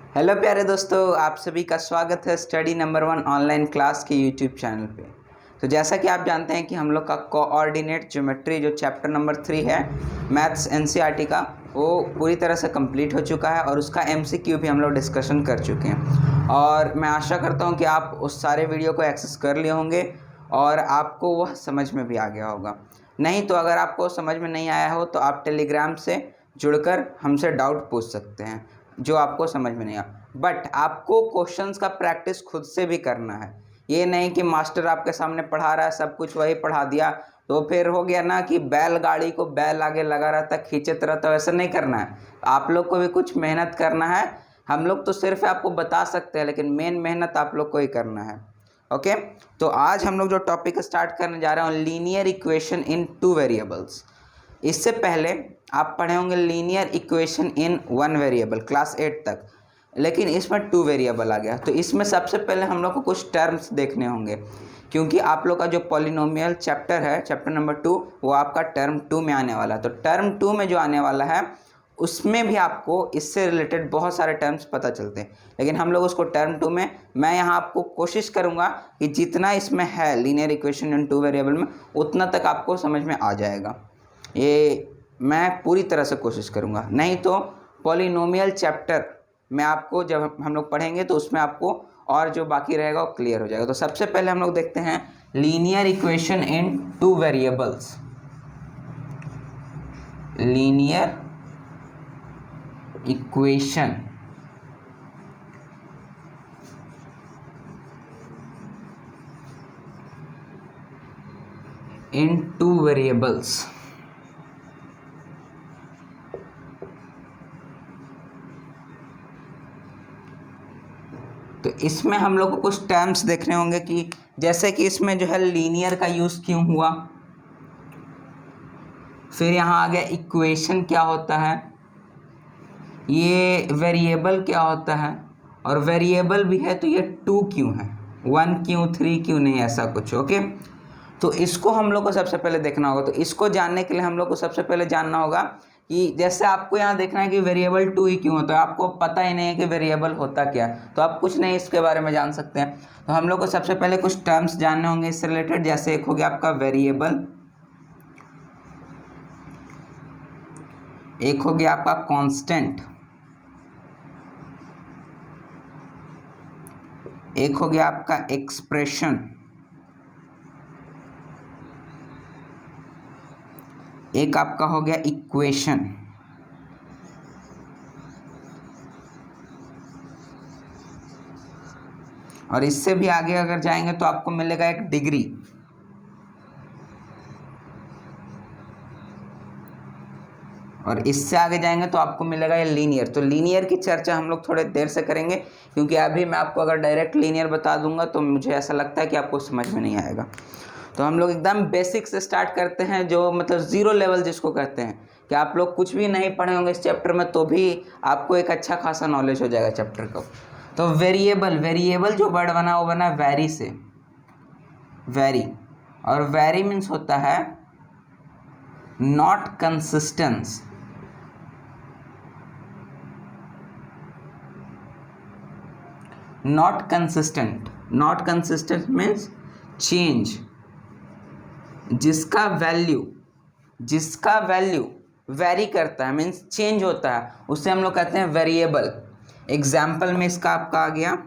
Hello प्यारे दोस्तों, आप सभी का स्वागत है स्टडी नंबर 1 ऑनलाइन क्लास के यूट्यूब चैनल पे। तो जैसा कि आप जानते हैं कि हम लोग का कोऑर्डिनेट ज्योमेट्री जो चैप्टर नंबर 3 है मैथ्स एनसीईआरटी का, वो पूरी तरह से कंप्लीट हो चुका है और उसका एमसीक्यू भी हम लोग डिस्कशन कर चुके हैं। और मैं आशा करता हूँ कि आप उस सारे वीडियो को एक्सेस कर लिए होंगे और आपको वह समझ में भी आ गया होगा। नहीं तो अगर आपको समझ में नहीं आया हो तो आप टेलीग्राम से जुड़कर हमसे डाउट पूछ सकते हैं जो आपको समझ में नहीं आ। बट आपको क्वेश्चंस का प्रैक्टिस खुद से भी करना है। ये नहीं कि मास्टर आपके सामने पढ़ा रहा है, सब कुछ वही पढ़ा दिया तो फिर हो गया ना कि बैलगाड़ी को बैल आगे लगा रहता खींचत रहता, वैसा नहीं करना है। आप लोग को भी कुछ मेहनत करना है। हम लोग तो सिर्फ आपको बता सकते हैं, लेकिन मेन मेहनत आप लोग को ही करना है। ओके, तो आज हम लोग जो टॉपिक स्टार्ट करने जा रहे हैं लीनियर इक्वेशन इन 2 वेरिएबल्स। इससे पहले आप पढ़े होंगे linear equation in 1 variable class 8 तक, लेकिन इसमें 2 वेरिएबल आ गया। तो इसमें सबसे पहले हम लोग को कुछ टर्म्स देखने होंगे, क्योंकि आप लोग का जो पॉलिनोमियल चैप्टर है चैप्टर नंबर 2 वो आपका टर्म 2 में आने वाला है। तो टर्म 2 में जो आने वाला है उसमें भी आपको इससे रिलेटेड बहुत सारे टर्म्स पता चलते हैं, लेकिन हम लोग उसको टर्म 2 में, मैं यहाँ आपको कोशिश करूँगा कि जितना इसमें है लीनियर इक्वेशन इन 2 वेरिएबल में उतना तक आपको समझ में आ जाएगा। ये मैं पूरी तरह से कोशिश करूँगा। नहीं तो पॉलिनोमियल चैप्टर में आपको जब हम लोग पढ़ेंगे तो उसमें आपको और जो बाकी रहेगा वो क्लियर हो जाएगा। तो सबसे पहले हम लोग देखते हैं linear equation in 2 variables. Linear equation in 2 variables. तो इसमें हम लोग को कुछ टर्म्स देखने होंगे कि जैसे कि इसमें जो है लीनियर का यूज़ क्यों हुआ, फिर यहाँ आ गया इक्वेशन क्या होता है, ये वेरिएबल क्या होता है, और वेरिएबल भी है तो ये 2 क्यों है, 1 क्यों 3 क्यों नहीं, ऐसा कुछ। ओके, तो इसको हम लोग को सबसे पहले देखना होगा। तो इसको जानने के लिए हम लोग को सबसे पहले जानना होगा कि जैसे आपको यहाँ देखना है कि वेरिएबल 2 ही क्यों होता है, आपको पता ही नहीं है कि वेरिएबल होता क्या, तो आप कुछ नहीं इसके बारे में जान सकते हैं। तो हम लोग को सबसे पहले कुछ टर्म्स जानने होंगे इससे रिलेटेड। जैसे एक हो गया आपका वेरिएबल, एक हो गया आपका कांस्टेंट, एक हो गया आपका एक्सप्रेशन, एक आपका हो गया इक्वेशन, और इससे भी आगे अगर जाएंगे तो आपको मिलेगा एक डिग्री, और इससे आगे जाएंगे तो आपको मिलेगा ये लीनियर। तो लीनियर की चर्चा हम लोग थोड़े देर से करेंगे, क्योंकि अभी मैं आपको अगर डायरेक्ट लीनियर बता दूंगा तो मुझे ऐसा लगता है कि आपको समझ में नहीं आएगा। तो हम लोग एकदम बेसिक से स्टार्ट करते हैं, जो मतलब ज़ीरो लेवल जिसको कहते हैं, कि आप लोग कुछ भी नहीं पढ़े होंगे इस चैप्टर में तो भी आपको एक अच्छा खासा नॉलेज हो जाएगा चैप्टर का। तो वेरिएबल जो वर्ड बना वो बना वैरी से, वैरी, और वैरी मीन्स होता है not consistence. Not consistent means change, जिसका वैल्यू वेरी करता है, मीन्स चेंज होता है, उसे हम लोग कहते हैं वेरिएबल। एग्जाम्पल में इसका आपका आ गया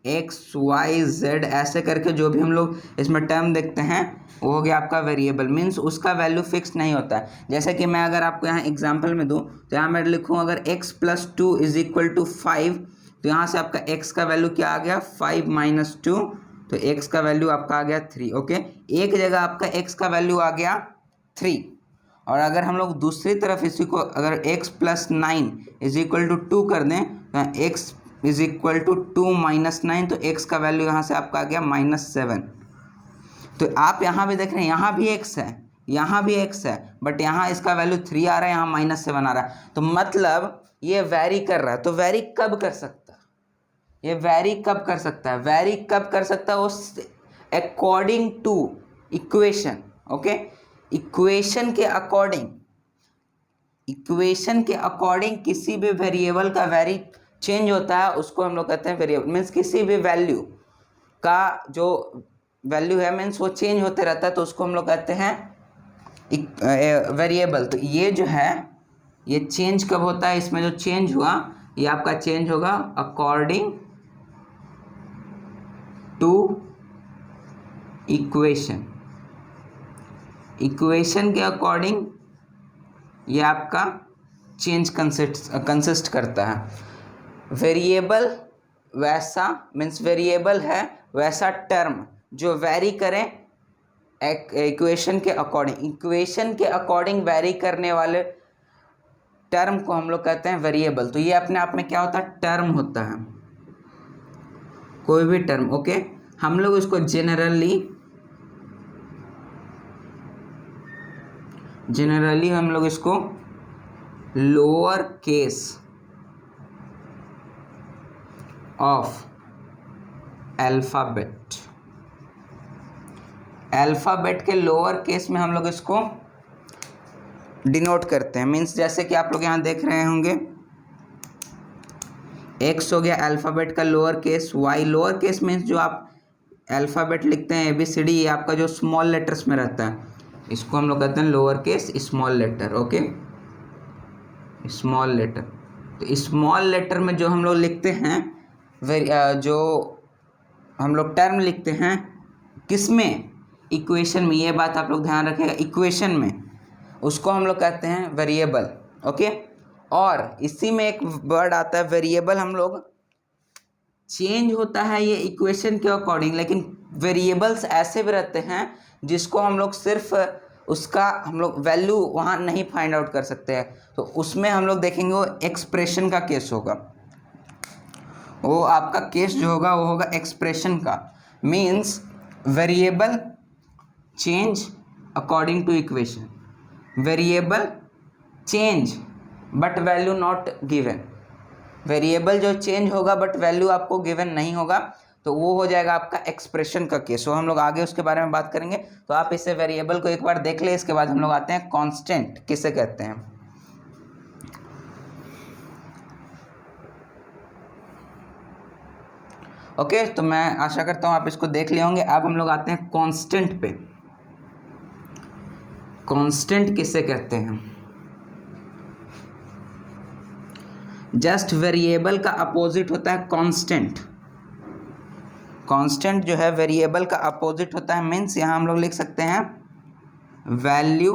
एक्स वाई जेड, ऐसे करके जो भी हम लोग इसमें टर्म देखते हैं वो हो गया आपका वेरिएबल। मीन्स उसका वैल्यू फिक्स नहीं होता है। जैसे कि मैं अगर आपको यहाँ एग्जाम्पल में दूँ तो यहाँ मैं लिखूँ अगर x + 2 = 5, तो यहाँ से आपका x का वैल्यू क्या आ गया 5 - 2, तो x का वैल्यू आपका आ गया 3। ओके, एक जगह आपका x का वैल्यू आ गया 3, और अगर हम लोग दूसरी तरफ इसी को अगर x + 9 = 2 कर दें तो x = 2 - 9, तो x का वैल्यू यहाँ से आपका आ गया -7। तो आप यहाँ भी देख रहे हैं यहाँ भी x है, यहाँ भी x है, बट यहाँ इसका वैल्यू 3 आ रहा है, यहाँ -7 आ रहा है। तो मतलब ये वैरी कर रहा है। तो वैरी कब कर सकता है, ये वैरी कब कर सकता है, वैरी कब कर सकता है, उस according to equation. Okay, equation के अकॉर्डिंग इक्वेशन के अकॉर्डिंग किसी भी वेरिएबल का चेंज होता है उसको हम लोग कहते हैं वेरिएबल। मीन्स किसी भी वैल्यू का जो वैल्यू है मीन्स वो चेंज होते रहता है तो उसको हम लोग कहते हैं वेरिएबल। तो ये जो है ये चेंज कब होता है, इसमें जो चेंज हुआ ये आपका चेंज होगा अकॉर्डिंग टू इक्वेशन। इक्वेशन के अकॉर्डिंग ये आपका चेंज कंसिस्ट करता है। वेरिएबल वैसा मीन्स वेरिएबल है वैसा टर्म जो वैरी करें इक्वेशन के अकॉर्डिंग। इक्वेशन के अकॉर्डिंग वैरी करने वाले टर्म को हम लोग कहते हैं वेरिएबल। तो ये अपने आप में क्या होता है, टर्म होता है, कोई भी टर्म। ओके, हम लोग इसको जनरली हम लोग इसको लोअर केस ऑफ अल्फ़ाबेट के लोअर केस में हम लोग इसको डिनोट करते हैं। मीन्स जैसे कि आप लोग यहाँ देख रहे होंगे एक्स हो गया अल्फ़ाबेट का lower case, Y lower case means जो आप अल्फ़ाबेट लिखते हैं ABCD ये आपका जो स्मॉल लेटर्स में रहता है इसको हम लोग कहते हैं lower case small letter. Okay, small letter. तो स्मॉल लेटर में जो हम लोग लिखते हैं जो हम लोग टर्म लिखते हैं किस में, इक्वेशन में। ये बात आप लोग ध्यान रखिएगा, इक्वेशन में उसको हम लोग कहते हैं वेरिएबल। ओके, और इसी में एक वर्ड आता है वेरिएबल। हम लोग चेंज होता है ये इक्वेशन के अकॉर्डिंग, लेकिन वेरिएबल्स ऐसे भी रहते हैं जिसको हम लोग सिर्फ उसका हम लोग वैल्यू वहाँ नहीं फाइंड आउट कर सकते हैं। तो उसमें हम लोग देखेंगे वो एक्सप्रेशन का केस होगा। वो आपका केस जो होगा वो होगा एक्सप्रेशन का। Means variable change according to equation, variable change but value not given. Variable जो चेंज होगा बट वैल्यू आपको गिवन नहीं होगा तो वो हो जाएगा आपका एक्सप्रेशन का केस। वो हम लोग आगे उसके बारे में बात करेंगे। तो आप इसे वेरिएबल को एक बार देख ले, इसके बाद हम लोग आते हैं कांस्टेंट किसे कहते हैं। ओके, तो मैं आशा करता हूँ आप इसको देख लिए होंगे। अब हम लोग आते हैं कांस्टेंट पे। कांस्टेंट किसे कहते हैं, जस्ट वेरिएबल का अपोजिट होता है कांस्टेंट। कांस्टेंट जो है वेरिएबल का अपोजिट होता है। मीन्स यहाँ हम लोग लिख सकते हैं वैल्यू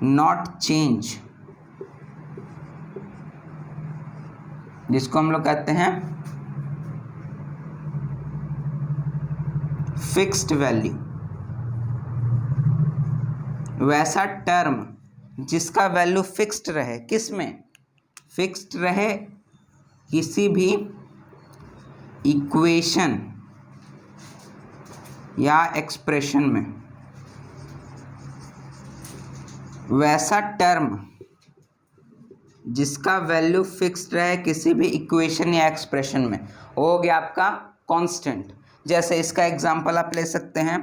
नॉट चेंज, जिसको हम लोग कहते हैं फिक्स्ड वैल्यू। वैसा टर्म जिसका वैल्यू फिक्स्ड रहे, किस में फिक्स्ड रहे, किसी भी इक्वेशन या एक्सप्रेशन में। वैसा टर्म जिसका वैल्यू फिक्स्ड रहे किसी भी इक्वेशन या एक्सप्रेशन में, वो हो गया आपका कांस्टेंट। जैसे इसका एग्जांपल आप ले सकते हैं,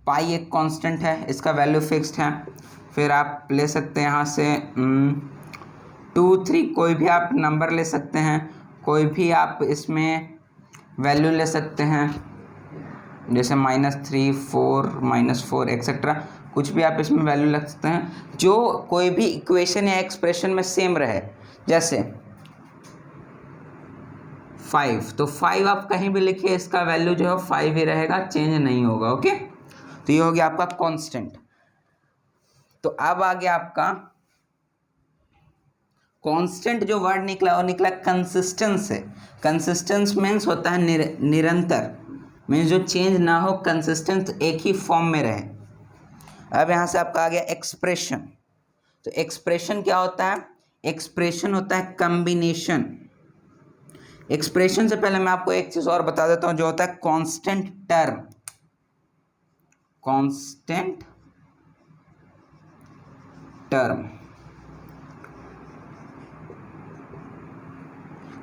पाई एक कांस्टेंट है, इसका वैल्यू फिक्स्ड है। फिर आप ले सकते हैं यहाँ से 2, 3 कोई भी आप नंबर ले सकते हैं, कोई भी आप इसमें वैल्यू ले सकते हैं, जैसे -3, 4, -4 एक्सेट्रा। कुछ भी आप इसमें वैल्यू लग सकते हैं जो कोई भी इक्वेशन या एक्सप्रेशन में सेम रहे। जैसे 5, तो 5 आप कहीं भी लिखिए इसका वैल्यू जो है 5 ही रहेगा, चेंज नहीं होगा। ओके, तो ये हो गया आपका कांस्टेंट। तो अब आ गया आपका कांस्टेंट। जो वर्ड निकला वो निकला कंसिस्टेंस से। कंसिस्टेंस मीन्स होता है निरंतर, मीन्स जो चेंज ना हो, कंसिस्टेंट एक ही फॉर्म में रहे। अब यहाँ से आपका आ गया एक्सप्रेशन। तो एक्सप्रेशन क्या होता है, एक्सप्रेशन होता है कॉम्बिनेशन। एक्सप्रेशन से पहले मैं आपको एक चीज़ और बता देता हूँ जो होता है constant term. Constant term,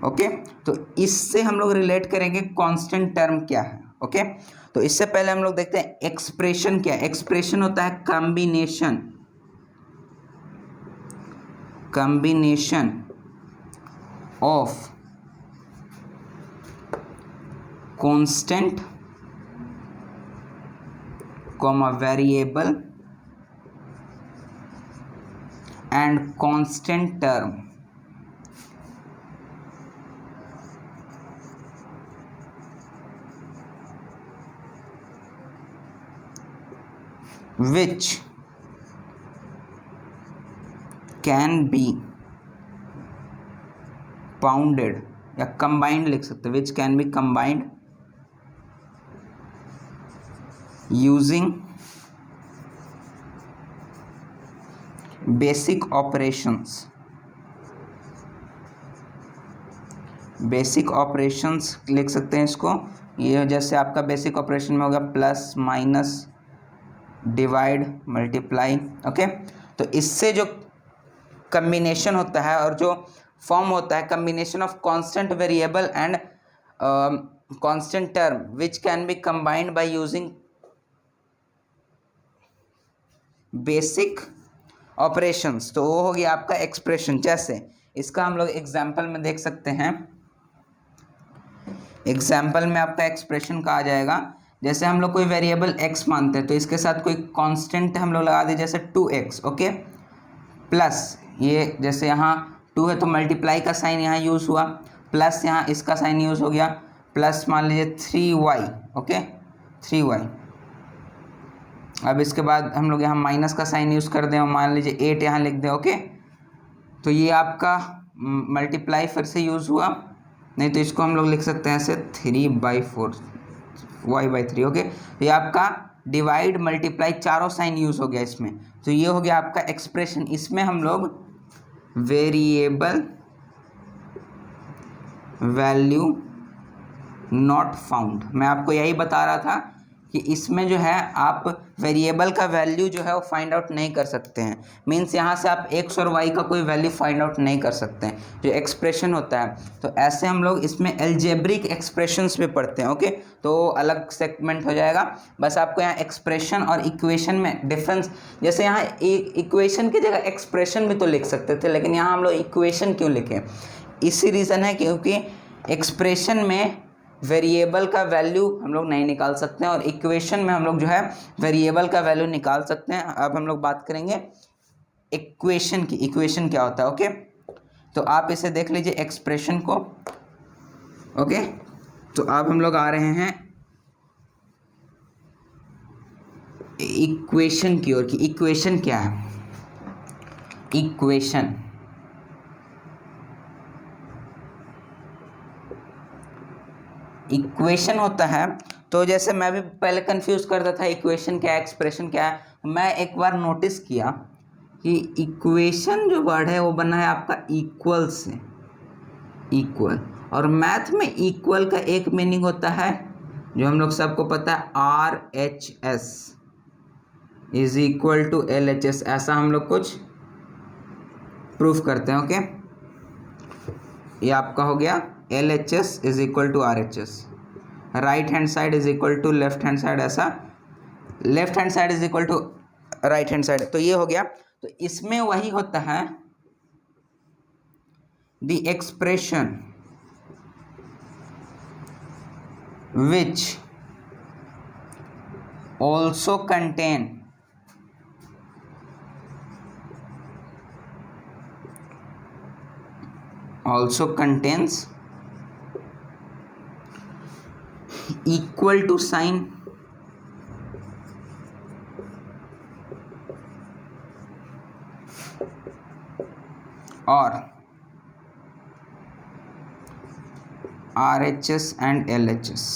okay. तो इससे हम लोग रिलेट करेंगे कांस्टेंट टर्म क्या है। ओके, तो इससे पहले हम लोग देखते हैं एक्सप्रेशन क्या है। एक्सप्रेशन होता है combination of constant comma variable and constant term which can be bounded या combined लिख सकते हैं, which can be combined using basic operations लिख सकते हैं इसको। ये जैसे आपका बेसिक ऑपरेशन में होगा plus minus divide multiply. Okay, तो इससे जो कम्बिनेशन होता है और जो फॉर्म होता है combination of constant variable and constant term which can be combined by using basic operations, तो वो हो गया आपका एक्सप्रेशन। जैसे इसका हम लोग एग्जाम्पल में देख सकते हैं। एग्जाम्पल में आपका एक्सप्रेशन का आ जाएगा, जैसे हम लोग कोई वेरिएबल x मानते हैं तो इसके साथ कोई कांस्टेंट हम लोग लगा दें जैसे 2x। ओके, प्लस ये जैसे यहाँ 2 है तो मल्टीप्लाई का साइन यहाँ यूज़ हुआ, प्लस यहाँ इसका साइन यूज़ हो गया, प्लस मान लीजिए 3y। Okay, 3y। अब इसके बाद हम लोग यहाँ माइनस का साइन यूज़ कर दें और मान लीजिए 8 यहाँ लिख दें। ओके, तो ये आपका मल्टीप्लाई फिर से यूज़ हुआ, नहीं तो इसको हम लोग लिख सकते हैं ऐसे 3/4 y/3। ओके, तो ये आपका डिवाइड मल्टीप्लाई चारों साइन यूज़ हो गया इसमें, तो ये हो गया आपका एक्सप्रेशन। इसमें हम लोग वेरिएबल वैल्यू नॉट फाउंड, मैं आपको यही बता रहा था कि इसमें जो है आप वेरिएबल का वैल्यू जो है वो फाइंड आउट नहीं कर सकते हैं। मीन्स यहाँ से आप x और y का कोई वैल्यू फाइंड आउट नहीं कर सकते हैं, जो एक्सप्रेशन होता है। तो ऐसे हम लोग इसमें एल्जेब्रिक एक्सप्रेशंस पे पढ़ते हैं। ओके, तो अलग सेगमेंट हो जाएगा। बस आपको यहाँ एक्सप्रेशन और इक्वेशन में डिफरेंस, जैसे यहाँ इक्वेशन की जगह एक्सप्रेशन भी तो लिख सकते थे, लेकिन यहाँ हम लोग इक्वेशन क्यों लिखें, इसी रीज़न है क्योंकि एक्सप्रेशन में वेरिएबल का वैल्यू हम लोग नहीं निकाल सकते हैं और इक्वेशन में हम लोग जो है वेरिएबल का वैल्यू निकाल सकते हैं। अब हम लोग बात करेंगे इक्वेशन की। इक्वेशन क्या होता है? ओके, तो आप इसे देख लीजिए एक्सप्रेशन को। ओके, तो अब हम लोग आ रहे हैं इक्वेशन की ओर कि इक्वेशन क्या है। इक्वेशन होता है, तो जैसे मैं भी पहले कंफ्यूज करता था इक्वेशन क्या है एक्सप्रेशन क्या है, मैं एक बार नोटिस किया कि इक्वेशन जो वर्ड है वो बना है आपका इक्वल से, इक्वल। और मैथ में इक्वल का एक मीनिंग होता है जो हम लोग सबको पता है, RHS is equal to LHS, ऐसा हम लोग कुछ प्रूफ करते हैं। ओके, ये आपका हो गया LHS is equal to RHS, right hand side is equal to left hand side, ऐसा left hand side is equal to right hand side, तो ये हो गया। तो इसमें वही होता है the expression which also contain also contains equal to sign or RHS and LHS।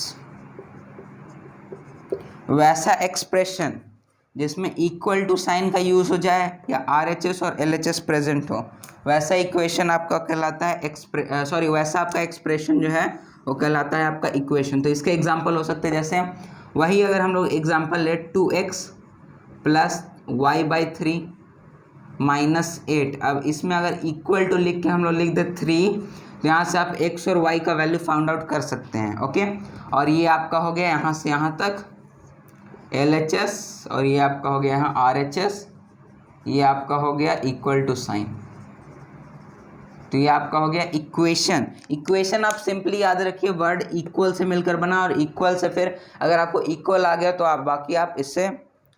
वैसा एक्सप्रेशन जिसमें इक्वल टू साइन का यूज़ हो जाए या RHS और LHS प्रेजेंट हो, वैसा इक्वेशन आपका कहलाता है वैसा आपका एक्सप्रेशन जो है वो कहलाता है आपका इक्वेशन। तो इसके एग्जांपल हो सकते हैं, जैसे वही अगर हम लोग एग्जांपल ले 2x प्लस y/3 -8, अब इसमें अगर इक्वल टू लिख के हम लोग लिख दे 3, तो यहाँ से आप x और y का वैल्यू फाउंड आउट कर सकते हैं। ओके, और ये आपका हो गया यहाँ से यहाँ तक LHS, और ये आपका हो गया यहाँ RHS, ये आपका हो गया इक्वल टू साइन। तो ये आपका हो गया इक्वेशन। इक्वेशन आप सिंपली याद रखिए वर्ड इक्वल से मिलकर बना, और इक्वल से फिर अगर आपको इक्वल आ गया तो आप बाकी आप इससे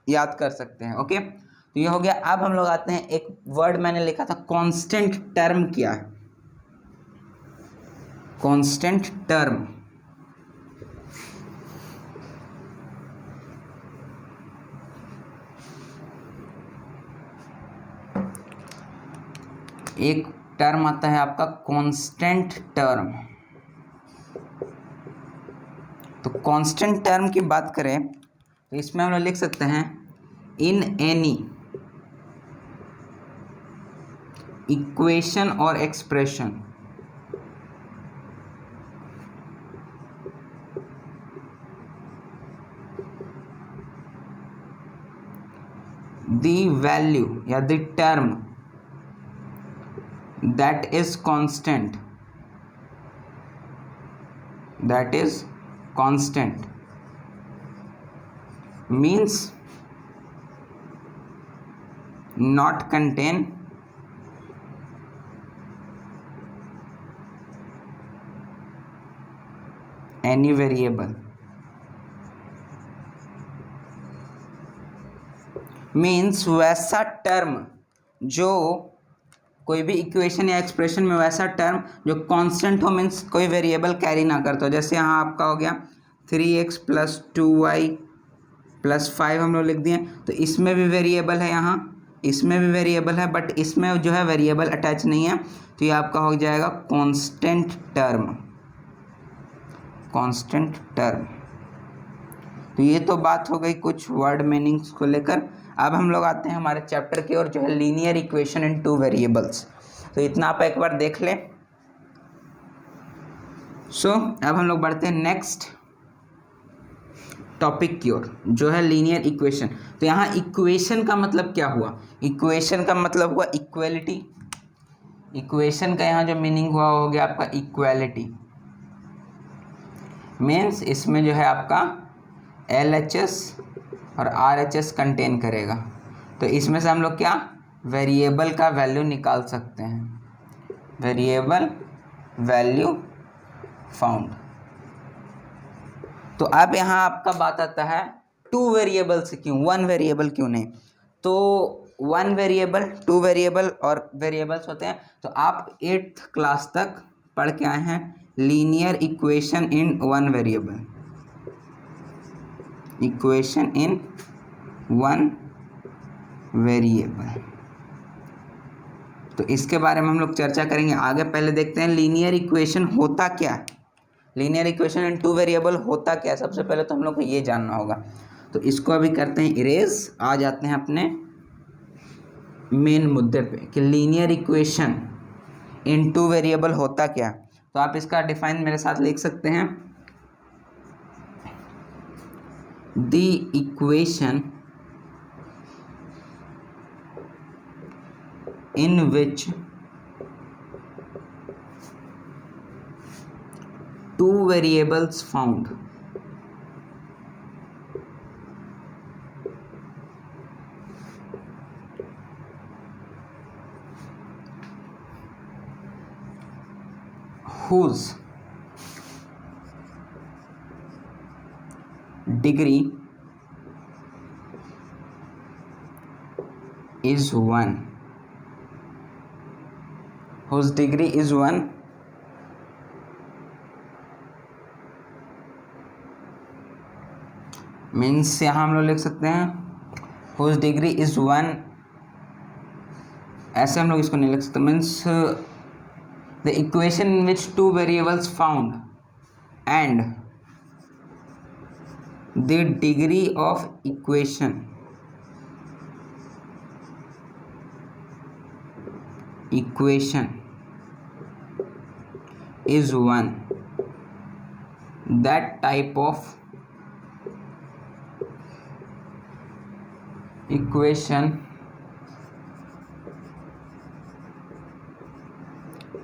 याद कर सकते हैं। ओके, तो ये हो गया। अब हम लोग आते हैं, एक वर्ड मैंने लिखा था कांस्टेंट टर्म। क्या है कांस्टेंट टर्म? एक टर्म आता है आपका कांस्टेंट टर्म। तो कांस्टेंट टर्म की बात करें तो इसमें हम लोग लिख सकते हैं इन एनी इक्वेशन और एक्सप्रेशन द वैल्यू या the term that is constant means not contain any variable, means वैसा टर्म जो कोई भी इक्वेशन या एक्सप्रेशन में वैसा टर्म जो कांस्टेंट हो, मीन्स कोई वेरिएबल कैरी ना करता हो। जैसे यहाँ आपका हो गया 3x + 2y + 5 हम लोग लिख दिए, तो इसमें भी वेरिएबल है, यहाँ इसमें भी वेरिएबल है, बट इसमें जो है वेरिएबल अटैच नहीं है, तो ये आपका हो जाएगा कांस्टेंट टर्म। Constant term. तो ये तो बात हो गई कुछ वर्ड मीनिंग्स को लेकर। अब हम लोग आते हैं हमारे चैप्टर की ओर, जो है लीनियर इक्वेशन इन 2 वेरिएबल्स। तो इतना आप एक बार देख लें। अब हम लोग बढ़ते हैं नेक्स्ट टॉपिक की ओर, जो है लीनियर इक्वेशन। तो यहाँ इक्वेशन का मतलब क्या हुआ? इक्वेशन का मतलब हुआ इक्वेलिटी। इक्वेशन का यहाँ जो मीनिंग हुआ हो गया आपका इक्वेलिटी। मीन्स इसमें जो है आपका LHS और RHS कंटेन करेगा। तो इसमें से हम लोग क्या वेरिएबल का वैल्यू निकाल सकते हैं, वेरिएबल वैल्यू फाउंड। तो अब यहाँ आपका बात आता है 2 वेरिएबल से क्यों, 1 वेरिएबल क्यों नहीं? तो 1 वेरिएबल, 2 वेरिएबल और वेरिएबल्स होते हैं। तो आप 8th क्लास तक पढ़ के आए हैं linear equation in 1 variable, equation in 1 variable. तो इसके बारे में हम लोग चर्चा करेंगे आगे। पहले देखते हैं लीनियर इक्वेशन होता क्या है, लीनियर इक्वेशन इन 2 वेरिएबल होता क्या है। सबसे पहले तो हम लोग को ये जानना होगा। तो इसको अभी करते हैं इरेज, आ जाते हैं अपने मेन मुद्दे पे कि लीनियर इक्वेशन इन 2 वेरिएबल होता क्या। तो आप इसका डिफाइन मेरे साथ लिख सकते हैं, the equation in which 2 variables found whose degree is 1, whose degree is 1 means यहाँ हम लोग लिख सकते हैं whose degree is 1, ऐसे हम लोग इसको नहीं लिख सकते। Means the equation in which 2 variables found and the degree of equation is 1, that type of equation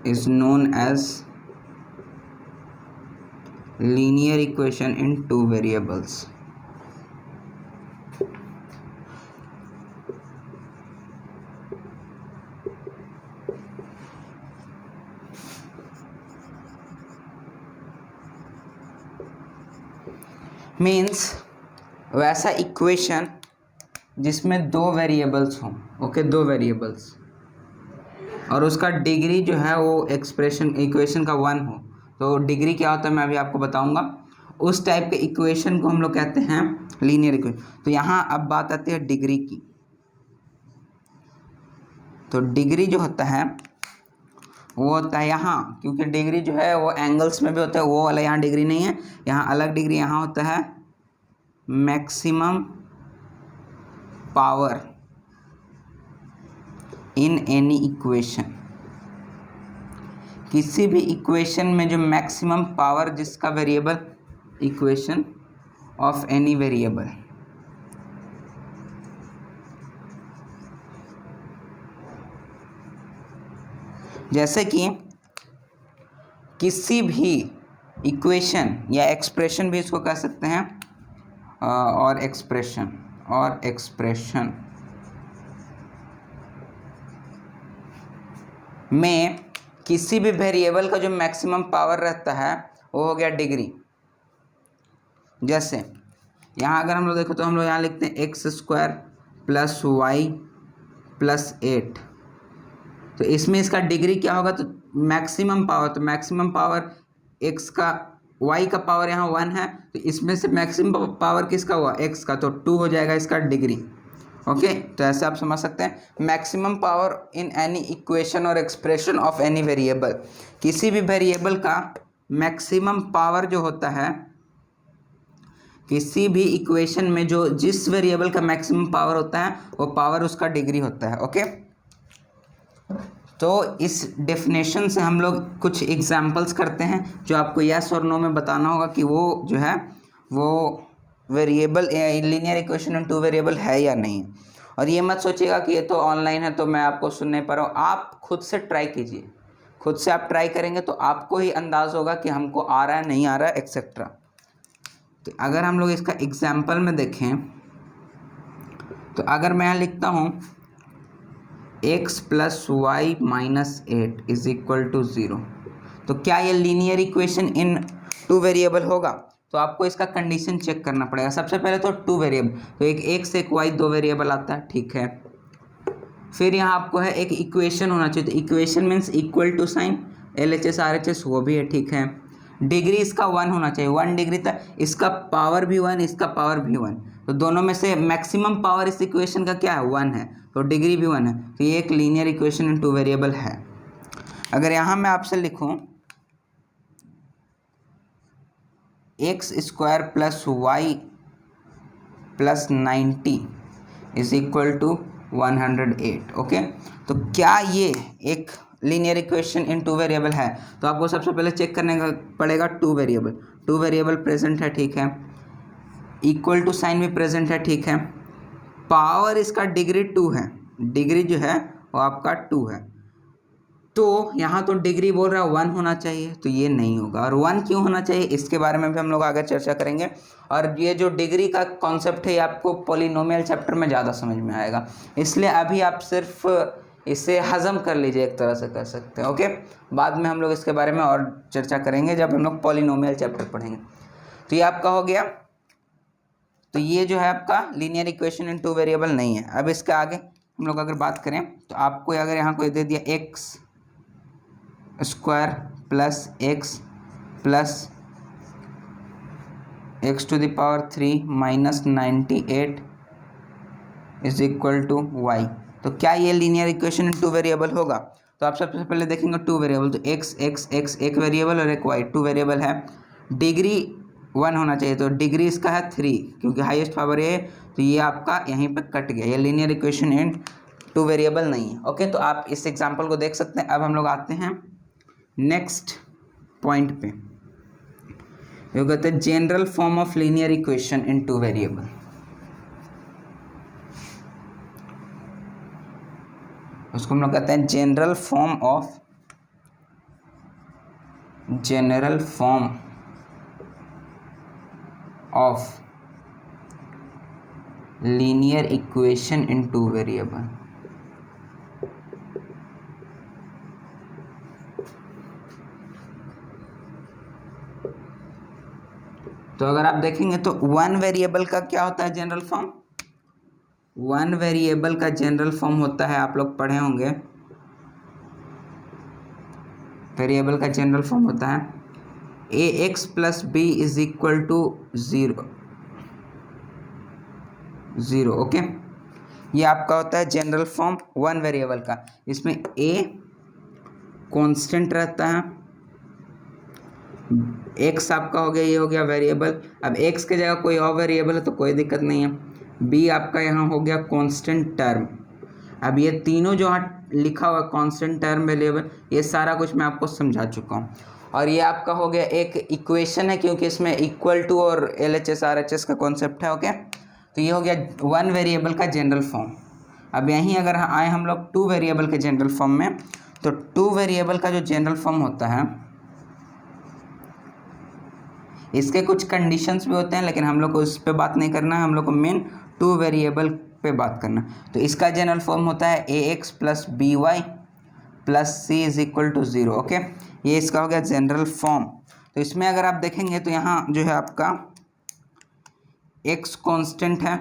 is known as linear equation in two variables. Means वैसा इक्वेशन जिसमें दो वेरिएबल्स हों, ओके, दो वेरिएबल्स, और उसका डिग्री जो है वो इक्वेशन का 1 हो। तो डिग्री क्या होता है मैं अभी आपको बताऊंगा। उस टाइप के इक्वेशन को हम लोग कहते हैं लीनियर इक्वेशन। तो यहाँ अब बात आती है डिग्री की। तो डिग्री जो होता है वो होता है यहाँ, क्योंकि डिग्री जो है वो एंगल्स में भी होता है, वो वाला यहाँ डिग्री नहीं है, यहाँ अलग डिग्री। यहाँ होता है maximum power in any equation. किसी भी इक्वेशन में जो मैक्सिमम पावर जिसका variable, equation of any variable, जैसे कि किसी भी इक्वेशन या एक्सप्रेशन भी इसको कह सकते हैं, और एक्सप्रेशन में किसी भी वेरिएबल का जो मैक्सिमम पावर रहता है वो हो गया डिग्री। जैसे यहाँ अगर हम लोग देखो तो हम लोग यहाँ लिखते हैं x² + y + 8। तो इसमें इसका डिग्री क्या होगा, तो मैक्सिमम पावर, तो मैक्सिमम पावर x का, y का पावर यहाँ 1 है, तो इसमें से मैक्सिमम पावर किसका हुआ, x का, तो 2 हो जाएगा इसका डिग्री। ओके, तो ऐसे आप समझ सकते हैं maximum power in any equation और एक्सप्रेशन ऑफ एनी वेरिएबल। किसी भी वेरिएबल का मैक्सिमम पावर जो होता है, किसी भी इक्वेशन में जो जिस वेरिएबल का मैक्सिमम पावर होता है वो पावर उसका डिग्री होता है। ओके, तो इस डेफिनेशन से हम लोग कुछ एग्जांपल्स करते हैं जो आपको यस और नो में बताना होगा कि वो जो है वो variable linear equation in two variable है या नहीं। और ये मत सोचिएगा कि ये तो ऑनलाइन है तो मैं आपको सुन नहीं पा रहा हूँ, आप खुद से ट्राई कीजिए। खुद से आप ट्राई करेंगे तो आपको ही अंदाज़ होगा कि हमको आ रहा है नहीं आ रहा है एक्सेट्रा। तो अगर हम लोग इसका एग्जाम्पल में देखें तो अगर मैं यहाँ लिखता हूँ x + y - 8 = 0, तो क्या ये linear equation in two variable होगा? तो आपको इसका कंडीशन चेक करना पड़ेगा। सबसे पहले तो टू वेरिएबल, तो एक x एक y दो वेरिएबल आता है, ठीक है। फिर यहाँ आपको है एक इक्वेशन होना चाहिए, तो equation means equal to sign, LHS RHS वो भी है, ठीक है। डिग्री इसका 1 होना चाहिए, 1 डिग्री तक, इसका पावर भी 1, इसका पावर भी 1, तो दोनों में से मैक्सिमम पावर इस इक्वेशन का क्या है, 1 है, तो डिग्री भी 1 है। तो ये एक linear equation in two variable है। अगर यहाँ मैं आपसे लिखूँ x² + y + 90 = 108। ओके, तो क्या ये एक linear equation in two variable है? तो आपको सबसे पहले चेक करने का पड़ेगा टू वेरिएबल प्रेजेंट है, ठीक है। इक्वल टू साइन भी प्रेजेंट है, ठीक है। पावर इसका डिग्री 2 है, डिग्री जो है वो आपका 2 है, तो यहाँ तो डिग्री बोल रहा है 1 होना चाहिए, तो ये नहीं होगा। और 1 क्यों होना चाहिए इसके बारे में भी हम लोग आगे चर्चा करेंगे। और ये जो डिग्री का कॉन्सेप्ट है ये आपको पॉलिनोमियल चैप्टर में ज़्यादा समझ में आएगा, इसलिए अभी आप सिर्फ इसे हजम कर लीजिए, एक तरह से कर सकते हैं। ओके, बाद में हम लोग इसके बारे में और चर्चा करेंगे जब हम लोग पॉलिनोमियल चैप्टर पढ़ेंगे। तो ये आपका हो गया। तो ये जो है आपका linear equation in two variable नहीं है। अब इसके आगे हम लोग अगर बात करें तो आपको अगर यहाँ कोई दे दिया x² + x + x⁻³ - 98 = y, तो क्या ये linear equation in two variable होगा? तो आप सबसे पहले देखेंगे टू वेरिएबल, तो x एक वेरिएबल और एक y टू वेरिएबल है। डिग्री 1 होना चाहिए, तो डिग्री इसका है 3 क्योंकि हाईएस्ट पावर है, तो ये आपका यहीं पे कट गया, ये linear equation in two variable नहीं है। ओके, तो आप इस एग्जांपल को देख सकते हैं। अब हम लोग आते हैं नेक्स्ट पॉइंट पे, ये कहते हैं general form of linear equation in two variable. उसको हम लोग कहते हैं general form of linear equation in two variable. तो अगर आप देखेंगे तो वन वेरिएबल का क्या होता है जनरल फॉर्म? वन वेरिएबल का जनरल फॉर्म होता है, आप लोग पढ़े होंगे, वेरिएबल का जनरल फॉर्म होता है a x plus b is equal to zero. Okay, ये आपका होता है जनरल फॉर्म वन वेरिएबल का। इसमें ए कांस्टेंट रहता है, एक्स आपका हो गया, ये हो गया वेरिएबल। अब एक्स के जगह कोई और वेरिएबल है तो कोई दिक्कत नहीं है। बी आपका यहाँ हो गया कांस्टेंट टर्म। अब ये तीनों जो यहाँ लिखा हुआ कांस्टेंट टर्म वेरिएबल, ये सारा कुछ मैं आपको समझा चुका हूँ। और ये आपका हो गया एक इक्वेशन है, क्योंकि इसमें इक्वल टू और LHS RHS का कॉन्सेप्ट है। ओके, तो ये हो गया वन वेरिएबल का जनरल फॉर्म। अब यहीं अगर आए हम लोग टू वेरिएबल के जनरल फॉर्म में, तो टू वेरिएबल का जो जनरल फॉर्म होता है, इसके कुछ कंडीशंस भी होते हैं, लेकिन हम लोग को उस पर बात नहीं करना है, हम लोग को मेन टू वेरिएबल पे बात करना। तो इसका जनरल फॉर्म होता है ax plus B Y plus C is equal to zero. Okay, ये इसका हो गया जनरल फॉर्म। तो इसमें अगर आप देखेंगे तो यहाँ जो है आपका x कांस्टेंट है,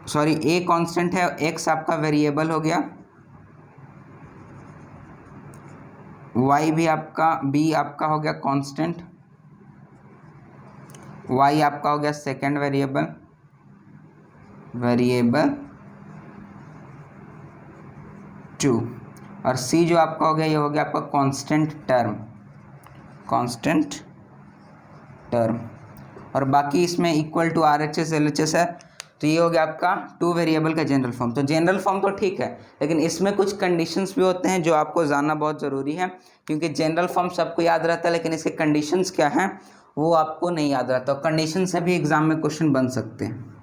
सॉरी a कांस्टेंट है, x आपका वेरिएबल हो गया, y भी आपका, b आपका हो गया कांस्टेंट, y आपका हो गया सेकेंड वेरिएबल, वेरिएबल 2, और c जो आपका हो गया, ये हो गया आपका कांस्टेंट टर्म, कांस्टेंट टर्म। और बाकी इसमें इक्वल टू RHS LHS है। तो ये हो गया आपका टू वेरिएबल का जनरल फॉर्म। तो जनरल फॉर्म तो ठीक है, लेकिन इसमें कुछ कंडीशंस भी होते हैं जो आपको जानना बहुत ज़रूरी है, क्योंकि जनरल फॉर्म सबको याद रहता है, लेकिन इसके कंडीशंस क्या हैं वो आपको नहीं याद रहता। और कंडीशन से भी एग्जाम में क्वेश्चन बन सकते हैं।